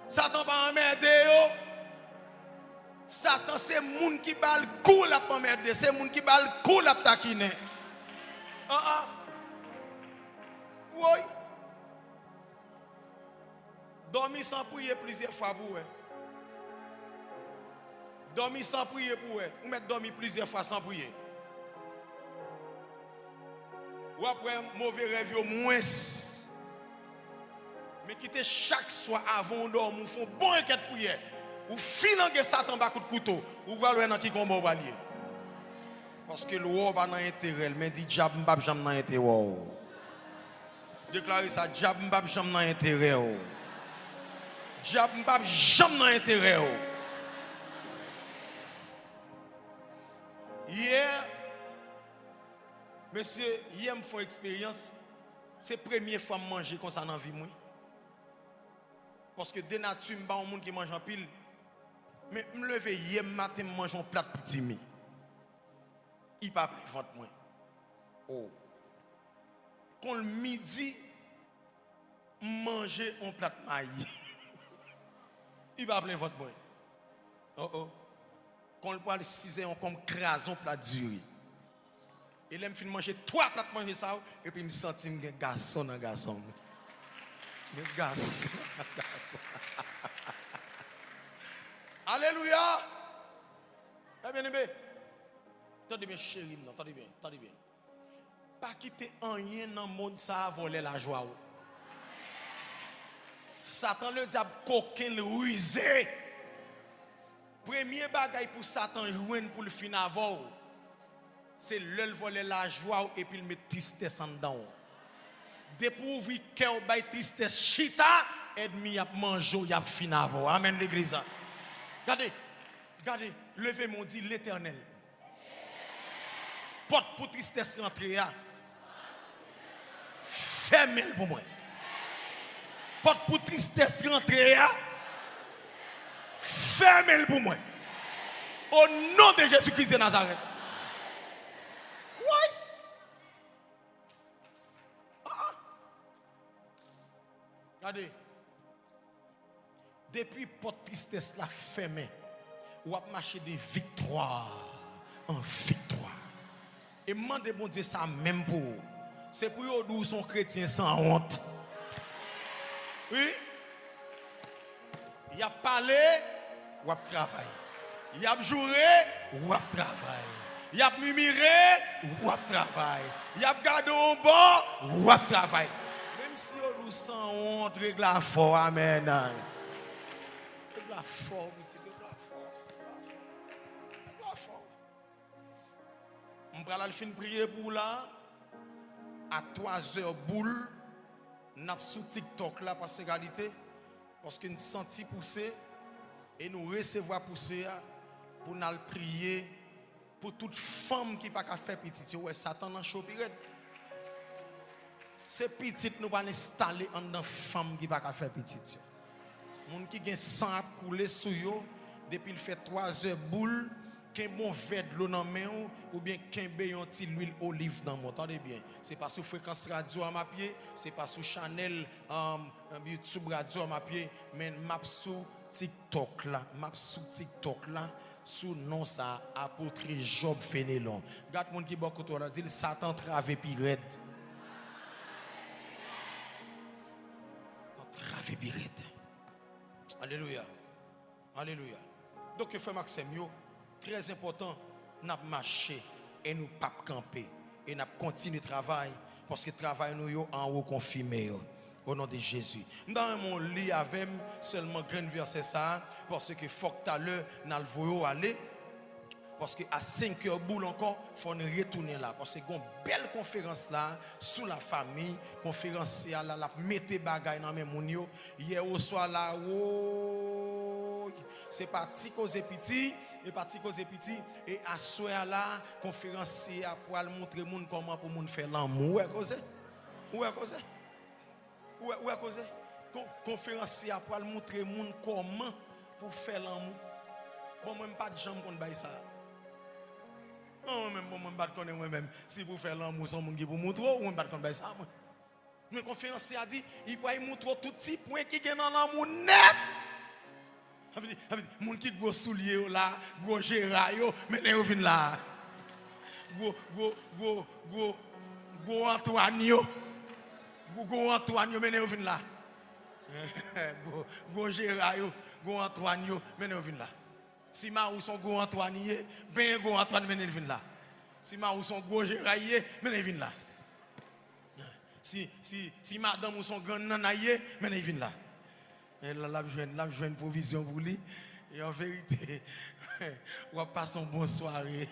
Satan pas emmerder yo. Satan c'est moun qui bal coup la emmerder, c'est moun qui bal coup la taquiner. Oui. Dormir sans prier plusieurs fois pour vous. Dormir sans prier pour vous. Ou mettre dormir plusieurs fois sans prier. Ou après mauvais rêve au moins. Mais quitter chaque soir avant de dormir, vous font bon enquête prière. Ou financer Satan par coup de couteau. Ou aller dans qui combat balier. Parce que le roi pas dans intérêt, mais dit diable m'pa jamais dans intérêt. Déclarer ça diable m'pa jamais dans intérêt. Diable m'pa jamais dans intérêt. Hier, monsieur, hier me font expérience. C'est la première fois que je mange comme ça dans la vie. Parce que de nature, je ne suis pas un monde qui mange en pile. Mais je me lève hier matin, je mange un plat petit. Il pas plus ventre moi. Oh. Quand le midi, je mange un plat de maïs. Il pas plus ventre moi. Oh oh. Quand le poil 6 heures, on comme crase un plat de riz. Et là, je finis manger 3 plats de manger ça. Et puis, je me sens un garçon dans garçon. Le garçon. Alléluia. Eh bien, aimé. Attendez bien, chérie, attendez bien, attendez bien. Pas quitter rien dans le monde, ça a volé la joie. Satan, le diable, coquin, le rusé. Premier bagaille pour Satan joindre pour le fin avant, c'est le voler la joie et puis le mettre tristesse en dedans. Dépouvrir cœur bay tristesse chita, ennemi a manger, y a fin avant. Amen l'église. Regardez, regardez, levez mon dit l'Éternel. Porte pour tristesse rentrer à. Fermez pour moi. Porte pour tristesse rentrer à. Fermez pour moi. Au nom de Jésus-Christ de Nazareth. Oui. Regardez. Depuis porte tristesse la fermée, ou a marché de victoire en victoire. Et demandez bon Dieu ça même pour. C'est pour eux d'où sont chrétiens sans honte. Oui. Il a parlé, ou a travaillé. Il a juré, ou a travaillé. Il a murmuré, ou a travaillé. Il a gardé au bord, ou a travaillé. Même si on nous sans honte, règle la fort, amen. Règle la fort, règle la fort. Règle la fort. On va aller fin prier pour là. À 3h boule, n'a sous TikTok là parce que réalité. Parce que nous senti pousser et nous recevoir pousser pour nous prier pour toute femme qui n'a pas fait petit. Ouais, Satan dans chopirette. C'est petit nous pas installer en dans femme qui n'a pas fait petit. Moun qui gen sang à couler sur yo depuis il fait 3 heures boule, qu'un bon verre de l'eau dans main ou bien qu'un yon ti l'huile olive dans mon. Attendez bien, c'est pas sur fréquence radio à ma pied, c'est pas sur Chanel YouTube radio à ma pied, mais m'a sur TikTok là, sous nom ça apôtre Job Fenelon. Regarde moun qui beaucoup toi là dit Satan travé pirate. Travé pirate. Alléluia. Alléluia. Donc frère Maxime yo très important, nous marcher et nous pas camper et nous continuer le travail parce que le travail nous en haut confirmé au nom de Jésus. Dans mon lit avec seulement grand verset ça parce que faut que tout à l'heure nous aller parce que à 5h boule encore faut nous retourner là parce que une belle conférence là sous la famille conférence là la mettre bagaille dans même moun yo hier au soir là c'est parti cause petit et parti cause petit et à soir là conférence pour montrer moun comment pour moun faire l'amour ouais cause conférence pour montrer moun comment pour faire l'amour bon même pas de jambe qu'on baille ça. Non, même moi pas connaître moi-même si vous faire l'amour sans monde qui vous montrer ou pas connaître ça moi. Mais conférence a dit il va montrer tout petit point qui est dans l'amour net. Moun qui gros soulier là, gros Gérard yo, maintenant yo vinn là. Gros Antoine yo. Gros Antoine yo, maintenant yo vinn là. Gros Gérard yo, gros Antoine yo, maintenant yo vinn là. Si ma ou son gros Antoine yé, ben gros Antoine maintenant yo vinn là. Si ma ou son gros Gérard yé, maintenant yo vinn là. Si madame ou son grand nana yé, maintenant yo vinn là. Et là, la une provision pour lui. Et en vérité, on va passer une bonne soirée.